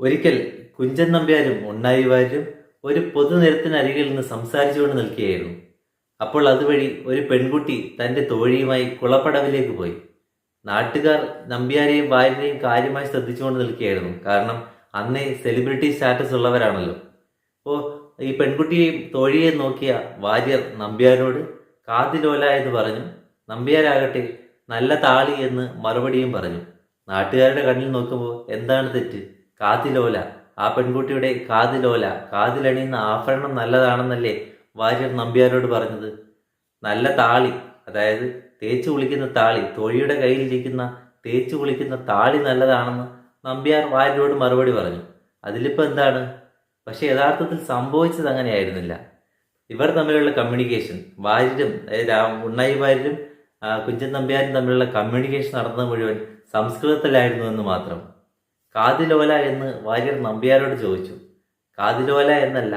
ഒരിക്കൽ കുഞ്ചൻ നമ്പ്യാരും ഉണ്ണായി വാര്യരും ഒരു പൊതുനിരത്തിനരികിൽ നിന്ന് സംസാരിച്ചുകൊണ്ട് നിൽക്കുകയായിരുന്നു. അപ്പോൾ അതുവഴി ഒരു പെൺകുട്ടി തൻ്റെ തോഴിയുമായി കുളപ്പടവിലേക്ക് പോയി. നാട്ടുകാർ നമ്പ്യാരെയും വാര്യരെയും കാര്യമായി ശ്രദ്ധിച്ചുകൊണ്ട് നിൽക്കുകയായിരുന്നു. കാരണം അന്നേ സെലിബ്രിറ്റി സ്റ്റാറ്റസ് ഉള്ളവരാണല്ലോ. അപ്പോൾ ഈ പെൺകുട്ടിയെയും തോഴിയെയും നോക്കിയ വാര്യർ നമ്പ്യാരോട് കാതിലോല എന്ന് പറഞ്ഞു. നമ്പ്യാരാകട്ടെ നല്ല താളി എന്ന് മറുപടിയും പറഞ്ഞു. നാട്ടുകാരുടെ കണ്ണിൽ നോക്കുമ്പോൾ എന്താണ് തെറ്റ്? കാതിലോല, ആ പെൺകുട്ടിയുടെ കാതിലോല, കാതിലണിയുന്ന ആഭരണം നല്ലതാണെന്നല്ലേ വാര്യർ നമ്പ്യാരോട് പറഞ്ഞത്? നല്ല താളി, അതായത് തേച്ചു കുളിക്കുന്ന താളി, തോഴിയുടെ കയ്യിലിരിക്കുന്ന തേച്ചു കുളിക്കുന്ന താളി നല്ലതാണെന്ന് നമ്പ്യാർ വാര്യരോട് മറുപടി പറഞ്ഞു. അതിലിപ്പോൾ എന്താണ്? പക്ഷെ യഥാർത്ഥത്തിൽ സംഭവിച്ചത് അങ്ങനെയായിരുന്നില്ല. ഇവർ തമ്മിലുള്ള കമ്മ്യൂണിക്കേഷൻ, വാര്യരും ഉണ്ണായി വാര്യരും കുഞ്ചൻ നമ്പ്യാരും തമ്മിലുള്ള കമ്മ്യൂണിക്കേഷൻ നടന്നത് മുഴുവൻ സംസ്കൃതത്തിലായിരുന്നു എന്ന് മാത്രം. കാതിലോല എന്ന് വാര്യർ നമ്പ്യാരോട് ചോദിച്ചു. കാതിലോല എന്നല്ല,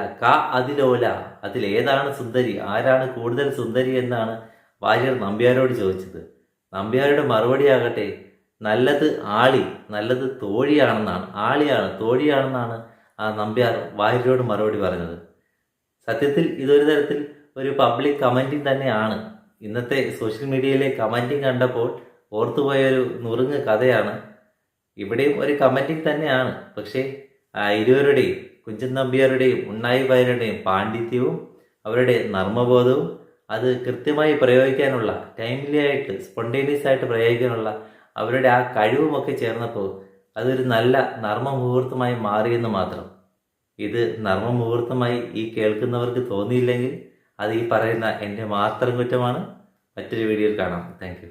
അതിലോല, അതിലേതാണ് സുന്ദരി, ആരാണ് കൂടുതൽ സുന്ദരി എന്നാണ് വാര്യർ നമ്പ്യാരോട് ചോദിച്ചത്. നമ്പ്യാരുടെ മറുപടി ആകട്ടെ നല്ലത് ആളി, നല്ലത് തോഴിയാണെന്നാണ്, ആളിയാണ് തോഴിയാണെന്നാണ് ആ നമ്പ്യാർ വാര്യരോട് മറുപടി പറഞ്ഞത്. സത്യത്തിൽ ഇതൊരു തരത്തിൽ ഒരു പബ്ലിക് കമൻറ്റിങ് തന്നെയാണ്. ഇന്നത്തെ സോഷ്യൽ മീഡിയയിലെ കമൻറ്റിങ് കണ്ടപ്പോൾ ഓർത്തുപോയൊരു നുറുങ്ങ് കഥയാണ്. ഇവിടെയും ഒരു കമൻറ്റിങ് തന്നെയാണ്. പക്ഷേ ഇരുവരുടെയും, കുഞ്ചൻ നമ്പ്യാരുടെയും ഉണ്ണായി വാര്യരുടെയും പാണ്ഡിത്യവും അവരുടെ നർമ്മബോധവും അത് കൃത്യമായി പ്രയോഗിക്കാനുള്ള, ടൈംലി ആയിട്ട് സ്പോണ്ടേനിയസ് ആയിട്ട് പ്രയോഗിക്കാനുള്ള അവരുടെ ആ കഴിവുമൊക്കെ ചേർന്നപ്പോൾ അതൊരു നല്ല നർമ്മ മുഹൂർത്തമായി മാറിയെന്ന് മാത്രം. ഇത് നർമ്മ മുഹൂർത്തമായി ഈ കേൾക്കുന്നവർക്ക് തോന്നിയില്ലെങ്കിൽ അത് ഈ പറയുന്ന എൻ്റെ മാത്രം കുറ്റമാണ്. മറ്റൊരു വീഡിയോയിൽ കാണാം. Thank you.